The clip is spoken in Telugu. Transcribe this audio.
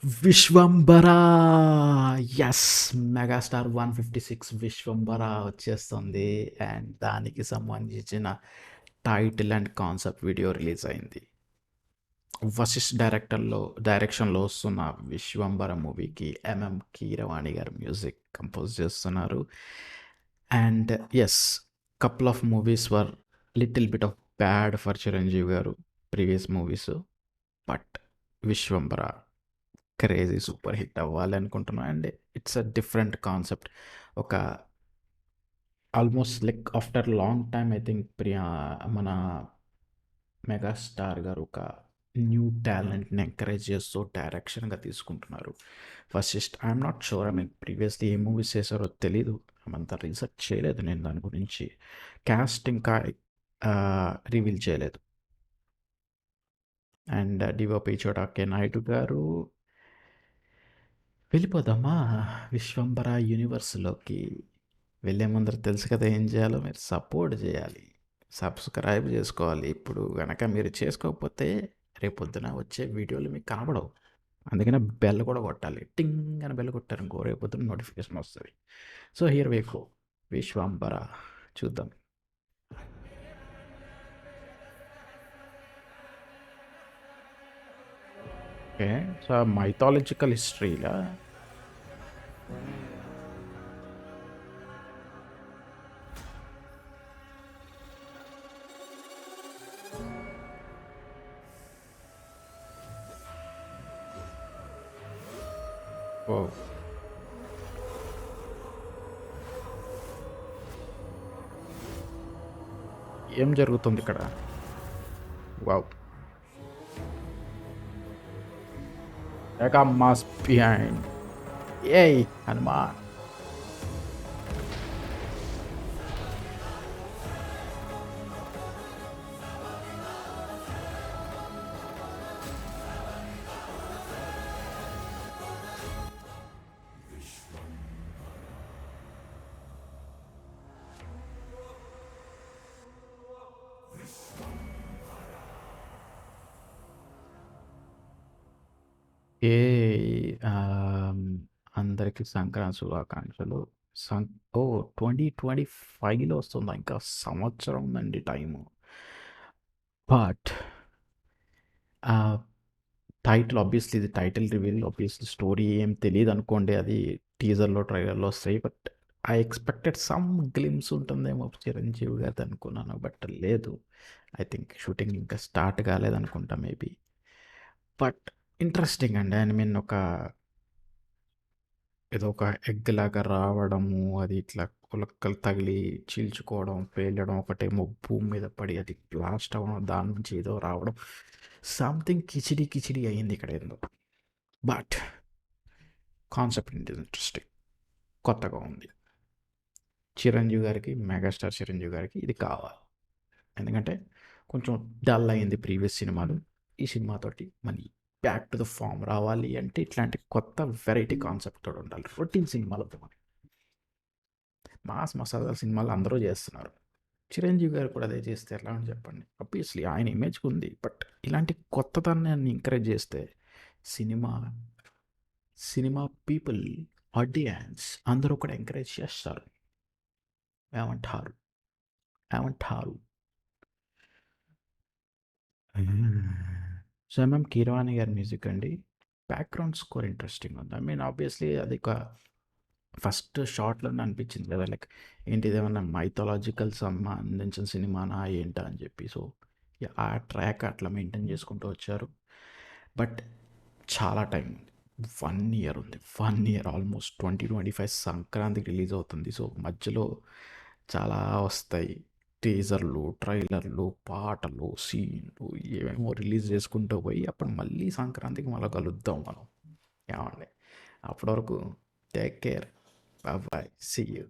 విశ్వంబర యస్ మెగాస్టార్ 156 విశ్వంబర వచ్చేస్తుంది. అండ్ దానికి సంబంధించిన title and concept video release అయింది. వశిష్ఠ్ డైరెక్షన్లో వస్తున్న విశ్వంబర మూవీకి కీరవాణి గారు మ్యూజిక్ కంపోజ్ చేస్తున్నారు. And yes, couple of movies were little bit of bad for Chiranjeevi గారు previous movies. But Vishwambhara crazy super hit అవ్వాలి అనుకుంటున్నాను. And it's a different concept. ఒక almost like after long time I think మన మెగాస్టార్ గారు ఒక న్యూ టాలెంట్ని ఎంకరేజ్ చేస్తూ డైరెక్షన్గా తీసుకుంటున్నారు. Vashisht I'm not sure, I mean previously A movies చేశారో తెలీదు, అంత రీసెర్చ్ చేయలేదు నేను దాని గురించి. క్యాస్ట్ ఇంకా రివీల్ చేయలేదు. అండ్ డిఓపి చోటా నాయుడు గారు. వెళ్ళిపోదామా విశ్వంబర యూనివర్స్లోకి? వెళ్ళే ముందర తెలుసు కదా ఏం చేయాలో, మీరు సపోర్ట్ చేయాలి, సబ్స్క్రైబ్ చేసుకోవాలి. ఇప్పుడు కనుక మీరు చేసుకోకపోతే రేపొద్దున వచ్చే వీడియోలు మీకు కనబడవు. అందుకనే బెల్ కూడా కొట్టాలి. టింగ్ అని బెల్ కొట్టారు ఇంకో రేపొద్దున నోటిఫికేషన్ వస్తుంది. So here we go, Vishwambhara చూద్దాం. ఓకే, సో మైథాలజికల్ హిస్టరీలా? ఓ, ఏం జరుగుతుంది ఇక్కడ? Wow, mass behind. ఏయ్ హనుమాన్. ఏ అందరికీ సంక్రాంతి శుభాకాంక్షలు. సం ఓ 2025లో వస్తుందా? ఇంకా సంవత్సరం ఉందండి టైము. బట్ టైటిల్ ఆబ్వియస్లీ, ఇది టైటిల్ రివీల్. ఆబ్వియస్లీ స్టోరీ ఏం తెలియదు అనుకోండి, అది టీజర్లో ట్రైలర్లో వస్తాయి. But I expected some glimpse ఉంటుందేమో చిరంజీవి గారిది అనుకున్నాను, బట్ లేదు. ఐ థింక్ షూటింగ్ ఇంకా స్టార్ట్ కాలేదనుకుంటా మేబీ. బట్ ఇంట్రెస్టింగ్ అండి. ఐ మీన్ ఏదో ఒక ఎగ్ లాగా రావడము, అది ఇట్లా ఉలక్కలు తగిలి చీల్చుకోవడం, పేలడం, ఒకటేమో భూమి మీద పడి అది బ్లాస్ట్ అవ్వడం, దాని నుంచి ఏదో రావడం, సంథింగ్ కిచిడి కిచిడి అయ్యింది ఇక్కడ ఏందో. బట్ కాన్సెప్ట్ ఇంట్రెస్టింగ్, కొత్తగా ఉంది. చిరంజీవి గారికి, మెగాస్టార్ చిరంజీవి గారికి ఇది కావాలి. ఎందుకంటే కొంచెం డల్ అయింది ప్రీవియస్ సినిమాలు. ఈ సినిమాతోటి మళ్ళీ బ్యాక్ టు ద ఫామ్ రావాలి అంటే ఇట్లాంటి కొత్త వెరైటీ కాన్సెప్ట్ తోటి ఉండాలి. రొటీన్ సినిమాలతో మాస్ మసాలా సినిమాలు అందరూ చేస్తున్నారు. చిరంజీవి గారు కూడా అదే చేస్తే ఎలా అని చెప్పండి. ఆబ్వియస్లీ ఆయన ఇమేజ్కి ఉంది, బట్ ఇలాంటి కొత్తదాన్ని ఎంకరేజ్ చేస్తే సినిమా సినిమా పీపుల్, ఆడియన్స్ అందరూ కూడా ఎంకరేజ్ చేస్తారు. ఏమంటారు? ఏమంటారు? సో కీరవాణి గారి మ్యూజిక్ అండి. బ్యాక్గ్రౌండ్ స్కోర్ ఇంట్రెస్టింగ్ ఉంది. ఐ మీన్ ఆబ్వియస్లీ అది ఒక ఫస్ట్ షాట్లోనే అనిపించింది కదా, లైక్ ఏంటి ఇదేమన్నా మైథాలజికల్ సంబంధించిన సినిమానా ఏంటా అని చెప్పి. సో ఆ ట్రాక్ అట్లా మెయింటైన్ చేసుకుంటూ వచ్చారు. బట్ చాలా టైం ఉంది, 1 ఇయర్ ఉంది. 1 ఇయర్ ఆల్మోస్ట్ 2025 సంక్రాంతికి రిలీజ్ అవుతుంది. సో మధ్యలో చాలా వస్తాయి, టీజర్లు, ట్రైలర్లు, పాటలు, సీన్లు, ఏమేమో రిలీజ్ చేసుకుంటూ పోయి అప్పుడు మళ్ళీ సంక్రాంతికి మళ్ళీ కలుద్దాం మనం. ఏమండి? అప్పటి వరకు take care, bye, see you.